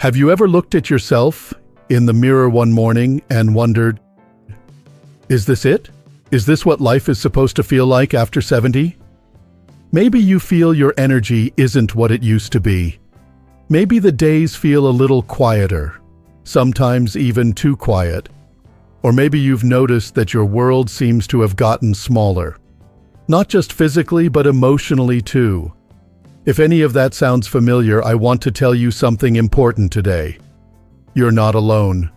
Have you ever looked at yourself in the mirror one morning and wondered, is this it? Is this what life is supposed to feel like after 70? Maybe you feel your energy isn't what it used to be. Maybe the days feel a little quieter, sometimes even too quiet. Or maybe you've noticed that your world seems to have gotten smaller. Not just physically, but emotionally too. If any of that sounds familiar, I want to tell you something important today. You're not alone.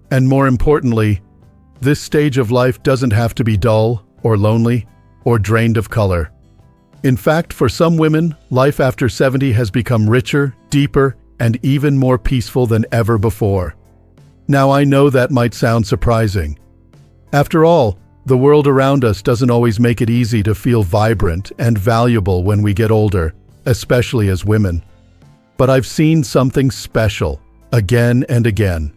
And more importantly, this stage of life doesn't have to be dull or lonely or drained of color. In fact, for some women, life after 70 has become richer, deeper, and even more peaceful than ever before. Now, I know that might sound surprising. After all, the world around us doesn't always make it easy to feel vibrant and valuable when we get older, especially as women. But I've seen something special, again and again.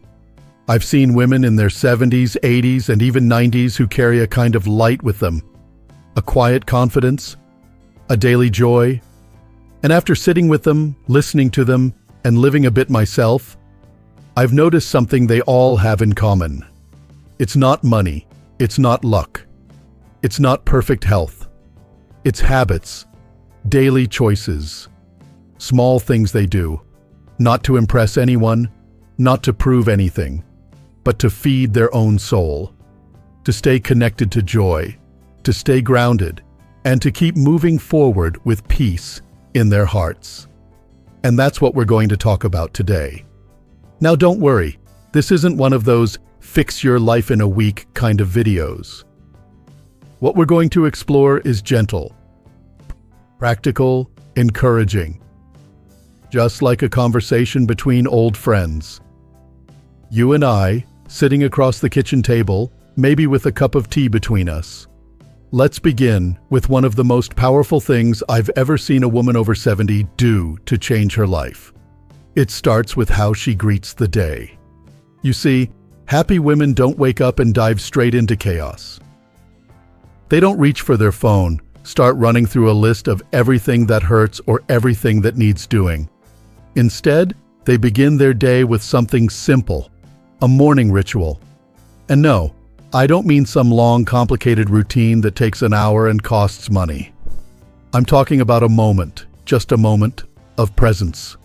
I've seen women in their 70s, 80s, and even 90s who carry a kind of light with them, a quiet confidence, a daily joy. And after sitting with them, listening to them, and living a bit myself, I've noticed something they all have in common. It's not money. It's not luck. It's not perfect health. It's habits, daily choices, small things they do, not to impress anyone, not to prove anything, but to feed their own soul, to stay connected to joy, to stay grounded, and to keep moving forward with peace in their hearts. And that's what we're going to talk about today. Now, don't worry, this isn't one of those fix your life in a week kind of videos. What we're going to explore is gentle, practical, encouraging, just like a conversation between old friends. You and I, sitting across the kitchen table, maybe with a cup of tea between us. Let's begin with one of the most powerful things I've ever seen a woman over 70 do to change her life. It starts with how she greets the day. You see, happy women don't wake up and dive straight into chaos. They don't reach for their phone, start running through a list of everything that hurts or everything that needs doing. Instead, they begin their day with something simple, a morning ritual. And no, I don't mean some long, complicated routine that takes an hour and costs money. I'm talking about a moment, just a moment, of presence,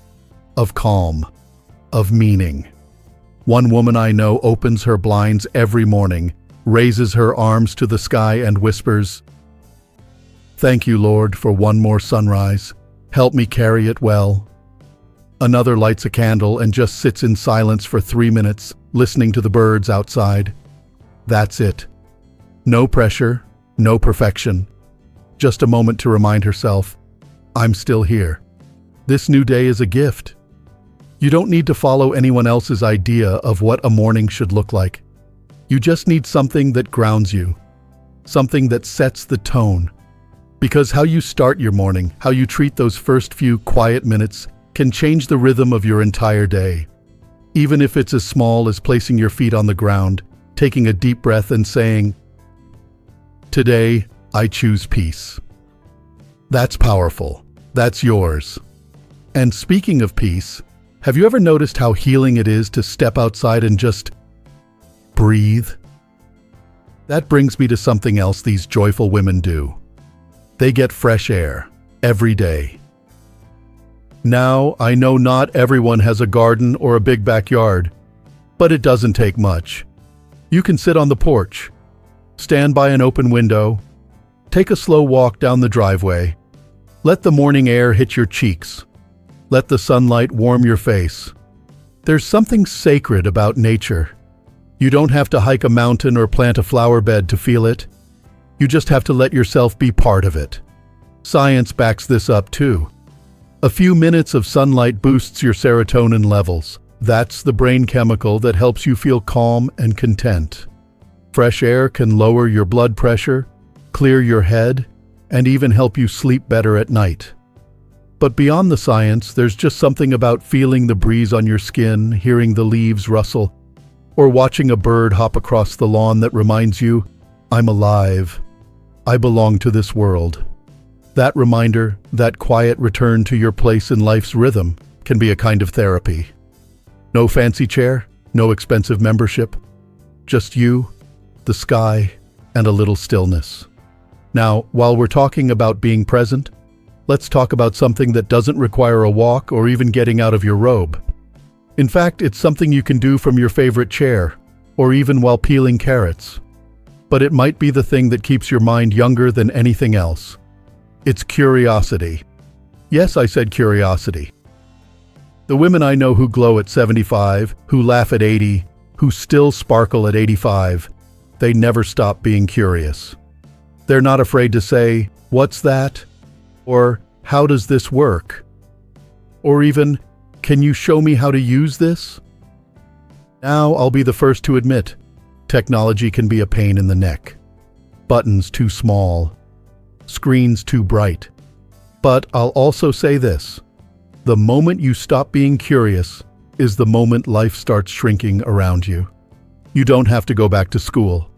of calm, of meaning. One woman I know opens her blinds every morning, raises her arms to the sky and whispers, "Thank you, Lord, for one more sunrise. Help me carry it well." Another lights a candle and just sits in silence for 3 minutes, listening to the birds outside. That's it. No pressure, no perfection. Just a moment to remind herself, I'm still here. This new day is a gift. You don't need to follow anyone else's idea of what a morning should look like. You just need something that grounds you, something that sets the tone. Because how you start your morning, how you treat those first few quiet minutes, can change the rhythm of your entire day. Even if it's as small as placing your feet on the ground, taking a deep breath and saying, "Today, I choose peace." That's powerful. That's yours. And speaking of peace, have you ever noticed how healing it is to step outside and just breathe? That brings me to something else these joyful women do. They get fresh air every day. Now, I know not everyone has a garden or a big backyard, but it doesn't take much. You can sit on the porch, stand by an open window, take a slow walk down the driveway. Let the morning air hit your cheeks. Let the sunlight warm your face. There's something sacred about nature. You don't have to hike a mountain or plant a flower bed to feel it. You just have to let yourself be part of it. Science backs this up too. A few minutes of sunlight boosts your serotonin levels. That's the brain chemical that helps you feel calm and content. Fresh air can lower your blood pressure, clear your head, and even help you sleep better at night. But beyond the science, there's just something about feeling the breeze on your skin, hearing the leaves rustle, or watching a bird hop across the lawn that reminds you, I'm alive. I belong to this world. That reminder, that quiet return to your place in life's rhythm, can be a kind of therapy. No fancy chair, no expensive membership. Just you, the sky, and a little stillness. Now, while we're talking about being present, let's talk about something that doesn't require a walk or even getting out of your robe. In fact, it's something you can do from your favorite chair, or even while peeling carrots. But it might be the thing that keeps your mind younger than anything else. It's curiosity. Yes, I said curiosity. The women I know who glow at 75, who laugh at 80, who still sparkle at 85, they never stop being curious. They're not afraid to say, "What's that?" Or, "How does this work?" Or even, "Can you show me how to use this?" Now, I'll be the first to admit, technology can be a pain in the neck. Buttons too small, screens too bright. But I'll also say this: the moment you stop being curious is the moment life starts shrinking around you. You don't have to go back to school.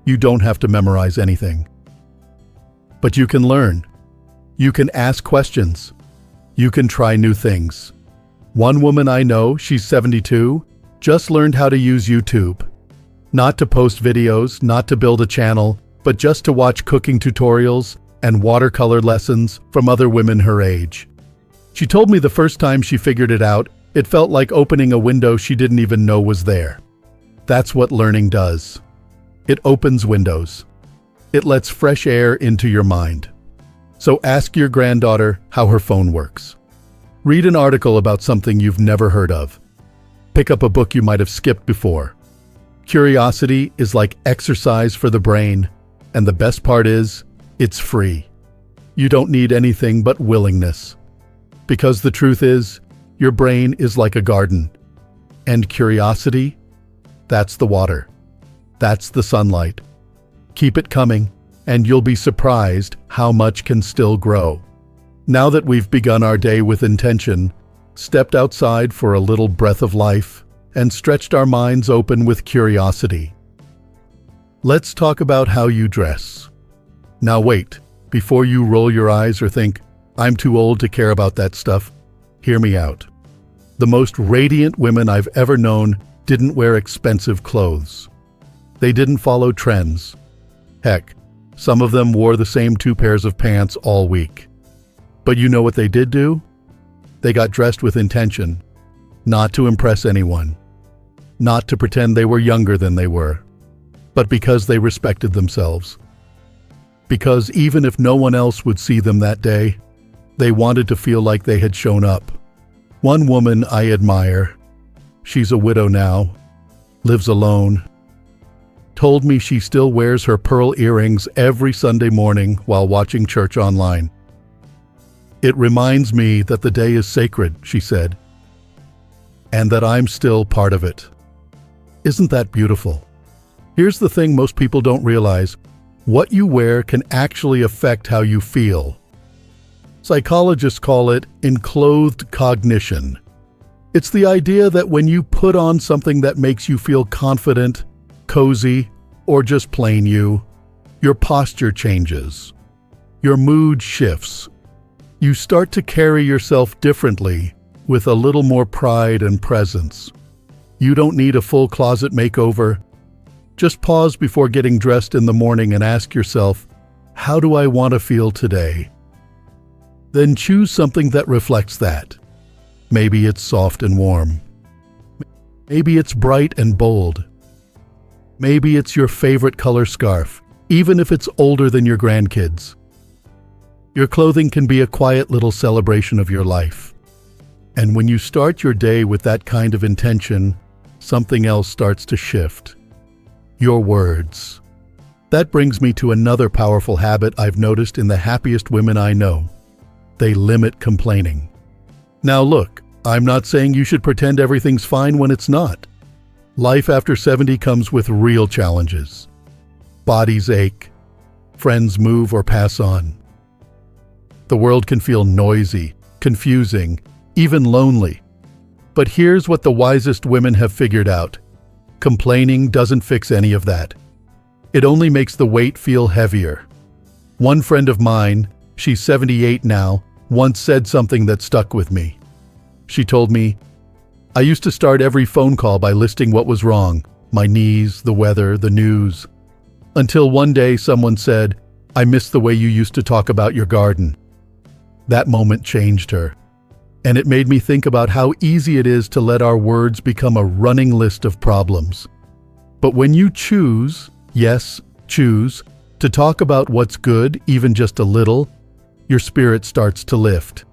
You don't have to memorize anything. But you can learn. You can ask questions. You can try new things. One woman I know, she's 72, just learned how to use YouTube. Not to post videos, not to build a channel, but just to watch cooking tutorials and watercolor lessons from other women her age. She told me the first time she figured it out, it felt like opening a window she didn't even know was there. That's what learning does. It opens windows. It lets fresh air into your mind. So ask your granddaughter how her phone works. Read an article about something you've never heard of. Pick up a book you might have skipped before. Curiosity is like exercise for the brain, and the best part is, it's free. You don't need anything but willingness. Because the truth is, your brain is like a garden. And curiosity, that's the water. That's the sunlight. Keep it coming, and you'll be surprised how much can still grow. Now that we've begun our day with intention, stepped outside for a little breath of life, and stretched our minds open with curiosity, let's talk about how you dress. Now wait, before you roll your eyes or think, "I'm too old to care about that stuff," hear me out. The most radiant women I've ever known didn't wear expensive clothes. They didn't follow trends. Heck, some of them wore the same 2 pairs of pants all week. But you know what they did do? They got dressed with intention, not to impress anyone, not to pretend they were younger than they were, but because they respected themselves. Because even if no one else would see them that day, they wanted to feel like they had shown up. One woman I admire, she's a widow now, lives alone, told me she still wears her pearl earrings every Sunday morning while watching church online. "It reminds me that the day is sacred," she said, "and that I'm still part of it." Isn't that beautiful? Here's the thing most people don't realize. What you wear can actually affect how you feel. Psychologists call it enclothed cognition. It's the idea that when you put on something that makes you feel confident, cozy, or just plain you, your posture changes. Your mood shifts. You start to carry yourself differently, with a little more pride and presence. You don't need a full closet makeover. Just pause before getting dressed in the morning and ask yourself, "How do I want to feel today?" Then choose something that reflects that. Maybe it's soft and warm. Maybe it's bright and bold. Maybe it's your favorite color scarf, even if it's older than your grandkids. Your clothing can be a quiet little celebration of your life. And when you start your day with that kind of intention, something else starts to shift. Your words. That brings me to another powerful habit I've noticed in the happiest women I know. They limit complaining. Now look, I'm not saying you should pretend everything's fine when it's not. Life after 70 comes with real challenges. Bodies ache. Friends move or pass on. The world can feel noisy, confusing, even lonely. But here's what the wisest women have figured out. Complaining doesn't fix any of that. It only makes the weight feel heavier. One friend of mine, she's 78 now, once said something that stuck with me. She told me, I used to start every phone call by listing what was wrong: my knees, the weather, the news. Until one day someone said, "I miss the way you used to talk about your garden." That moment changed her. And it made me think about how easy it is to let our words become a running list of problems. But when you choose, yes, choose, to talk about what's good, even just a little, your spirit starts to lift.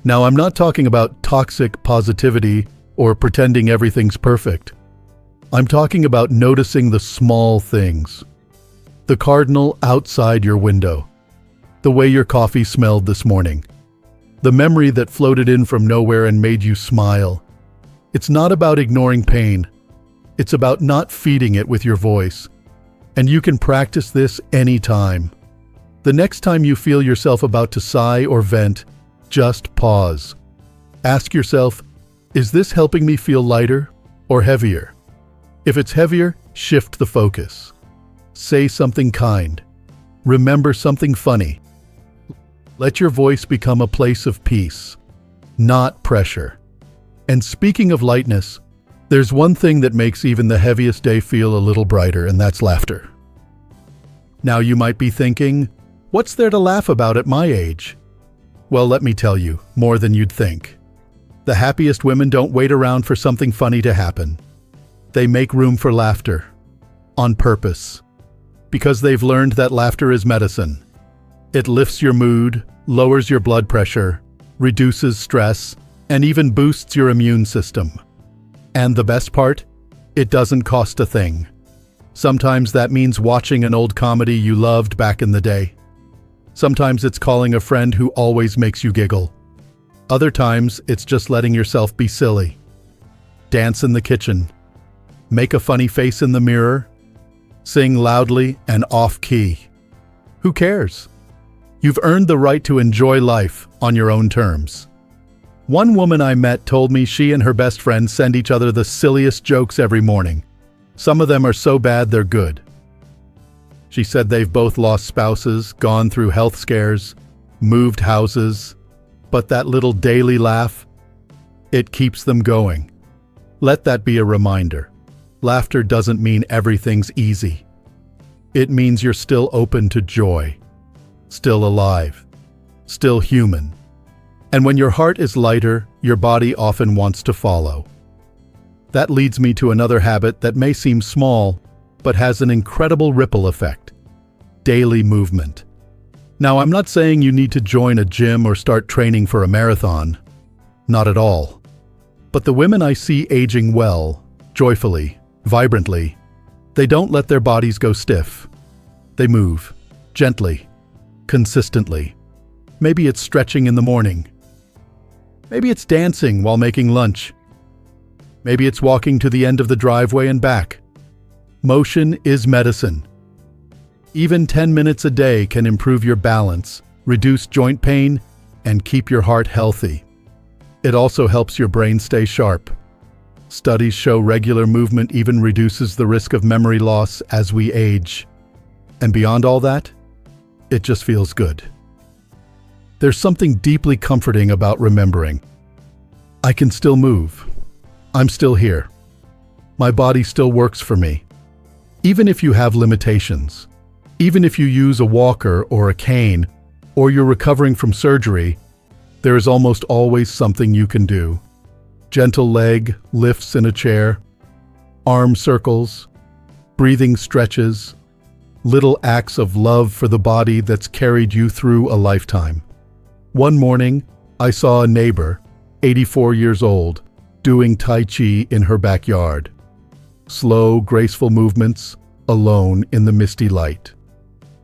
Now, I'm not talking about toxic positivity or pretending everything's perfect. I'm talking about noticing the small things. The cardinal outside your window. The way your coffee smelled this morning. The memory that floated in from nowhere and made you smile. It's not about ignoring pain. It's about not feeding it with your voice. And you can practice this anytime. The next time you feel yourself about to sigh or vent, just pause. Ask yourself, is this helping me feel lighter or heavier? If it's heavier, shift the focus. Say something kind. Remember something funny. Let your voice become a place of peace, not pressure. And speaking of lightness, there's one thing that makes even the heaviest day feel a little brighter, and that's laughter. Now you might be thinking, what's there to laugh about at my age? Well, let me tell you, more than you'd think. The happiest women don't wait around for something funny to happen. They make room for laughter, on purpose, because they've learned that laughter is medicine. It lifts your mood, lowers your blood pressure, reduces stress, and even boosts your immune system. And the best part? It doesn't cost a thing. Sometimes that means watching an old comedy you loved back in the day. Sometimes it's calling a friend who always makes you giggle. Other times, it's just letting yourself be silly. Dance in the kitchen. Make a funny face in the mirror. Sing loudly and off-key. Who cares? You've earned the right to enjoy life on your own terms. One woman I met told me she and her best friend send each other the silliest jokes every morning. Some of them are so bad they're good. She said they've both lost spouses, gone through health scares, moved houses, but that little daily laugh, it keeps them going. Let that be a reminder. Laughter doesn't mean everything's easy. It means you're still open to joy. Still alive, still human. And when your heart is lighter, your body often wants to follow. That leads me to another habit that may seem small, but has an incredible ripple effect: daily movement. Now, I'm not saying you need to join a gym or start training for a marathon. Not at all. But the women I see aging well, joyfully, vibrantly, they don't let their bodies go stiff. They move, gently, consistently. Maybe it's stretching in the morning. Maybe it's dancing while making lunch. Maybe it's walking to the end of the driveway and back. Motion is medicine. Even 10 minutes a day can improve your balance, reduce joint pain, and keep your heart healthy. It also helps your brain stay sharp. Studies show regular movement even reduces the risk of memory loss as we age. And beyond all that, it just feels good. There's something deeply comforting about remembering. I can still move. I'm still here. My body still works for me. Even if you have limitations, even if you use a walker or a cane, or you're recovering from surgery, there is almost always something you can do. Gentle leg lifts in a chair, arm circles, breathing stretches, little acts of love for the body that's carried you through a lifetime. One morning, I saw a neighbor, 84 years old, doing Tai Chi in her backyard. Slow, graceful movements, alone in the misty light.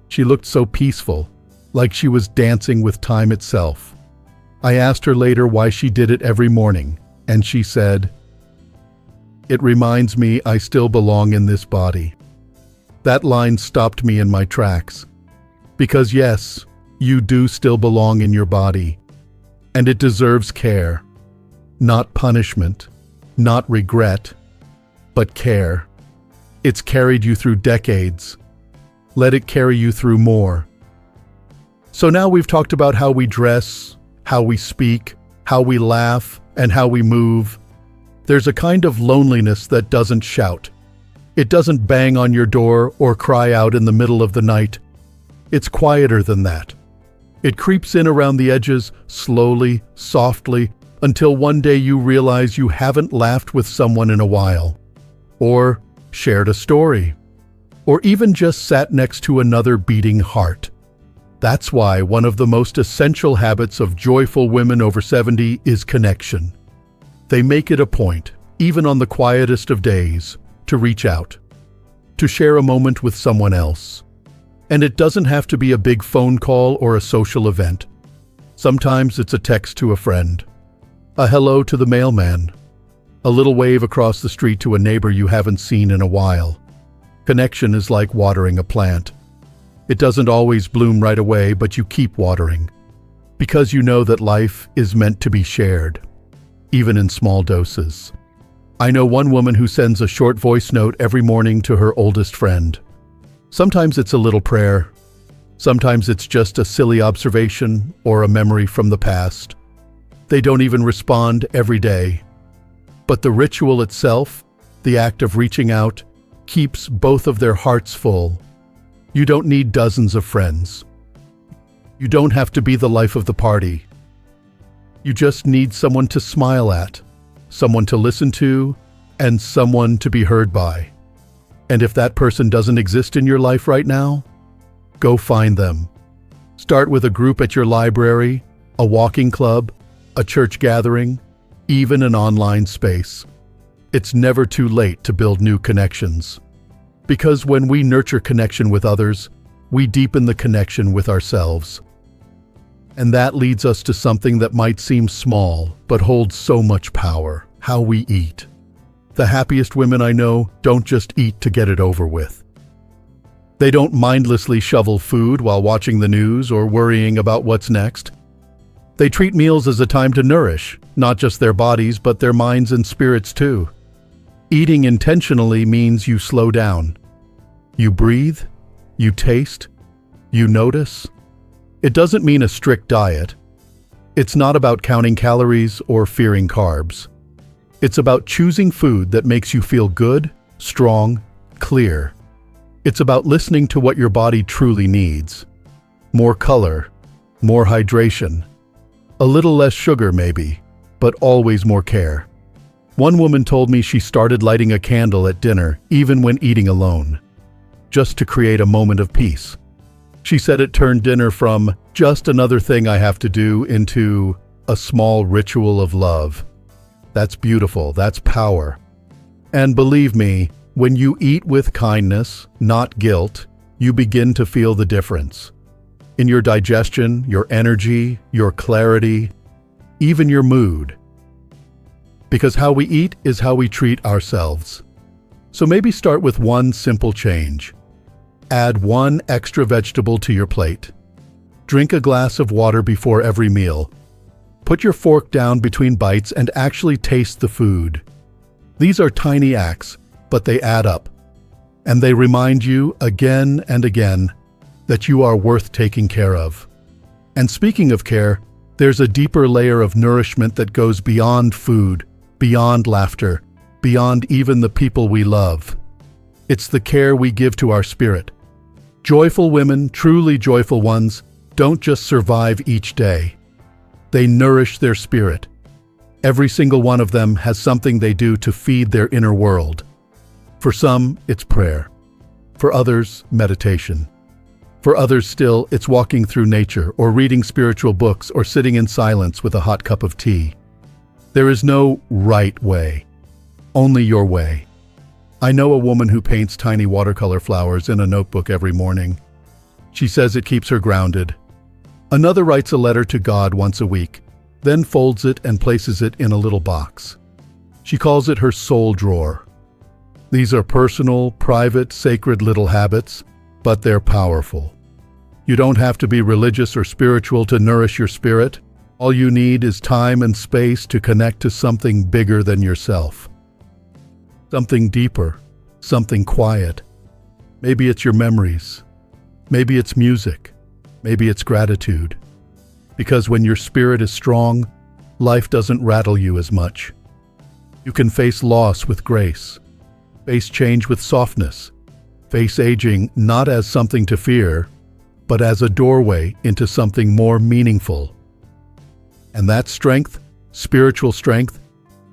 She looked so peaceful, like she was dancing with time itself. I asked her later why she did it every morning, and she said, "It reminds me I still belong in this body." That line stopped me in my tracks. Because yes, you do still belong in your body, and it deserves care. Not punishment, not regret, but care. It's carried you through decades. Let it carry you through more. So now we've talked about how we dress, how we speak, how we laugh, and how we move. There's a kind of loneliness that doesn't shout. It doesn't bang on your door or cry out in the middle of the night. It's quieter than that. It creeps in around the edges, slowly, softly, until one day you realize you haven't laughed with someone in a while, or shared a story, or even just sat next to another beating heart. That's why one of the most essential habits of joyful women over 70 is connection. They make it a point, even on the quietest of days, to reach out, to share a moment with someone else. And it doesn't have to be a big phone call or a social event. Sometimes it's a text to a friend, a hello to the mailman, a little wave across the street to a neighbor you haven't seen in a while. Connection is like watering a plant. It doesn't always bloom right away, but you keep watering, because you know that life is meant to be shared, even in small doses. I know one woman who sends a short voice note every morning to her oldest friend. Sometimes it's a little prayer. Sometimes it's just a silly observation or a memory from the past. They don't even respond every day. But the ritual itself, the act of reaching out, keeps both of their hearts full. You don't need dozens of friends. You don't have to be the life of the party. You just need someone to smile at, someone to listen to, and someone to be heard by. And if that person doesn't exist in your life right now, go find them. Start with a group at your library, a walking club, a church gathering, even an online space. It's never too late to build new connections. Because when we nurture connection with others, we deepen the connection with ourselves. And that leads us to something that might seem small, but holds so much power: how we eat. The happiest women I know don't just eat to get it over with. They don't mindlessly shovel food while watching the news or worrying about what's next. They treat meals as a time to nourish, not just their bodies, but their minds and spirits too. Eating intentionally means you slow down. You breathe, you taste, you notice. It doesn't mean a strict diet. It's not about counting calories or fearing carbs. It's about choosing food that makes you feel good, strong, clear. It's about listening to what your body truly needs. More color, more hydration, a little less sugar maybe, but always more care. One woman told me she started lighting a candle at dinner, even when eating alone, just to create a moment of peace. She said it turned dinner from just another thing I have to do into a small ritual of love. That's beautiful, that's power. And believe me, when you eat with kindness, not guilt, you begin to feel the difference. In your digestion, your energy, your clarity, even your mood. Because how we eat is how we treat ourselves. So maybe start with one simple change. Add one extra vegetable to your plate. Drink a glass of water before every meal. Put your fork down between bites and actually taste the food. These are tiny acts, but they add up. And they remind you again and again that you are worth taking care of. And speaking of care, there's a deeper layer of nourishment that goes beyond food, beyond laughter, beyond even the people we love. It's the care we give to our spirit. Joyful women, truly joyful ones, don't just survive each day. They nourish their spirit. Every single one of them has something they do to feed their inner world. For some, it's prayer. For others, meditation. For others still, it's walking through nature or reading spiritual books or sitting in silence with a hot cup of tea. There is no right way, only your way. I know a woman who paints tiny watercolor flowers in a notebook every morning. She says it keeps her grounded. Another writes a letter to God once a week, then folds it and places it in a little box. She calls it her soul drawer. These are personal, private, sacred little habits, but they're powerful. You don't have to be religious or spiritual to nourish your spirit. All you need is time and space to connect to something bigger than yourself. Something deeper, something quiet. Maybe it's your memories. Maybe it's music. Maybe it's gratitude. Because when your spirit is strong, life doesn't rattle you as much. You can face loss with grace, face change with softness, face aging not as something to fear, but as a doorway into something more meaningful. And that strength, spiritual strength,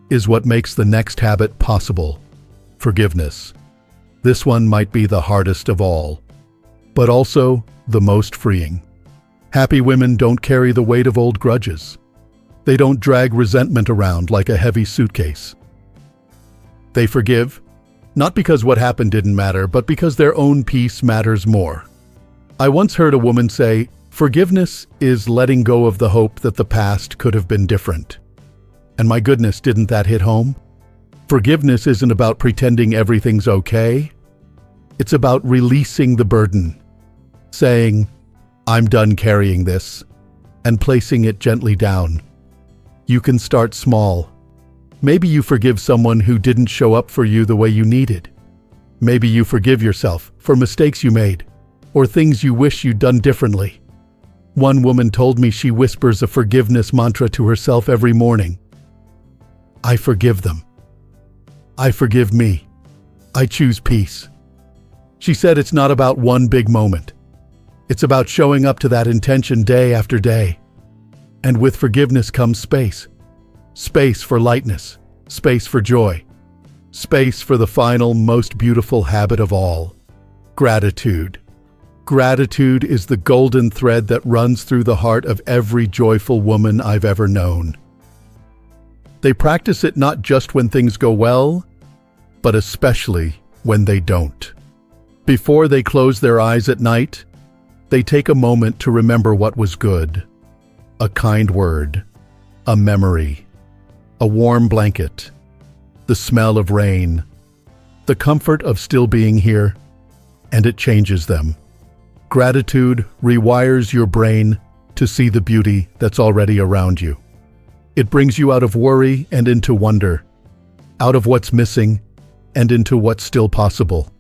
is what makes the next habit possible: forgiveness. This one might be the hardest of all, but also the most freeing. Happy women don't carry the weight of old grudges. They don't drag resentment around like a heavy suitcase. They forgive, not because what happened didn't matter, but because their own peace matters more. I once heard a woman say, "Forgiveness is letting go of the hope that the past could have been different." And my goodness, didn't that hit home? Forgiveness isn't about pretending everything's okay. It's about releasing the burden, saying, "I'm done carrying this," and placing it gently down. You can start small. Maybe you forgive someone who didn't show up for you the way you needed. Maybe you forgive yourself for mistakes you made, or things you wish you'd done differently. One woman told me she whispers a forgiveness mantra to herself every morning. I forgive them. I forgive me. I choose peace. She said it's not about one big moment. It's about showing up to that intention day after day. And with forgiveness comes space. Space for lightness. Space for joy. Space for the final, most beautiful habit of all: gratitude. Gratitude is the golden thread that runs through the heart of every joyful woman I've ever known. They practice it not just when things go well, but especially when they don't. Before they close their eyes at night, they take a moment to remember what was good: a kind word, a memory, a warm blanket, the smell of rain, the comfort of still being here, and it changes them. Gratitude rewires your brain to see the beauty that's already around you. It brings you out of worry and into wonder, out of what's missing and into what's still possible.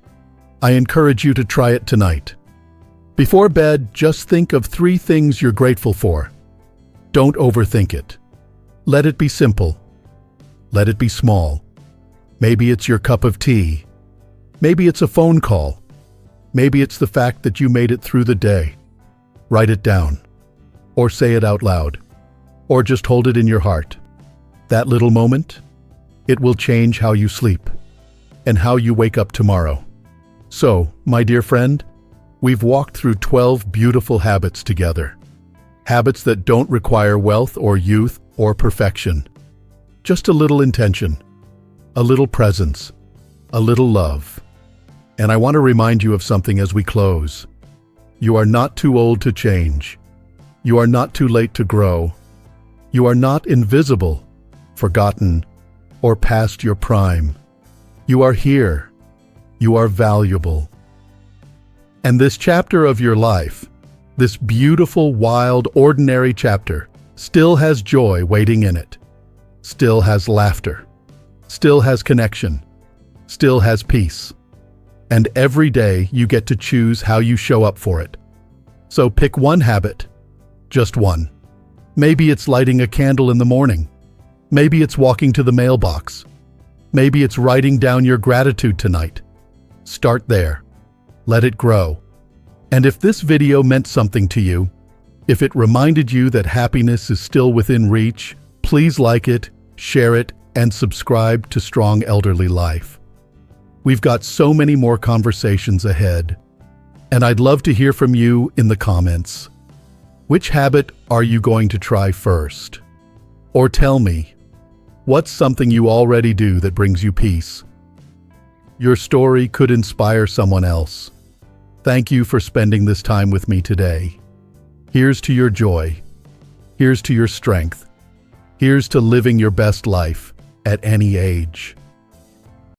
I encourage you to try it tonight. Before bed, just think of 3 things you're grateful for. Don't overthink it. Let it be simple. Let it be small. Maybe it's your cup of tea. Maybe it's a phone call. Maybe it's the fact that you made it through the day. Write it down, or say it out loud, or just hold it in your heart. That little moment, it will change how you sleep and how you wake up tomorrow. So, my dear friend, we've walked through 12 beautiful habits together. Habits that don't require wealth or youth or perfection. Just a little intention, a little presence, a little love. And I want to remind you of something as we close. You are not too old to change. You are not too late to grow. You are not invisible, forgotten, or past your prime. You are here. You are valuable. And this chapter of your life, this beautiful, wild, ordinary chapter, still has joy waiting in it, still has laughter, still has connection, still has peace. And every day you get to choose how you show up for it. So pick one habit, just one. Maybe it's lighting a candle in the morning. Maybe it's walking to the mailbox. Maybe it's writing down your gratitude tonight. Start there. Let it grow. And if this video meant something to you, if it reminded you that happiness is still within reach, please like it, share it, and subscribe to Strong Elderly Life. We've got so many more conversations ahead, and I'd love to hear from you in the comments. Which habit are you going to try first? Or tell me, what's something you already do that brings you peace? Your story could inspire someone else. Thank you for spending this time with me today. Here's to your joy. Here's to your strength. Here's to living your best life at any age.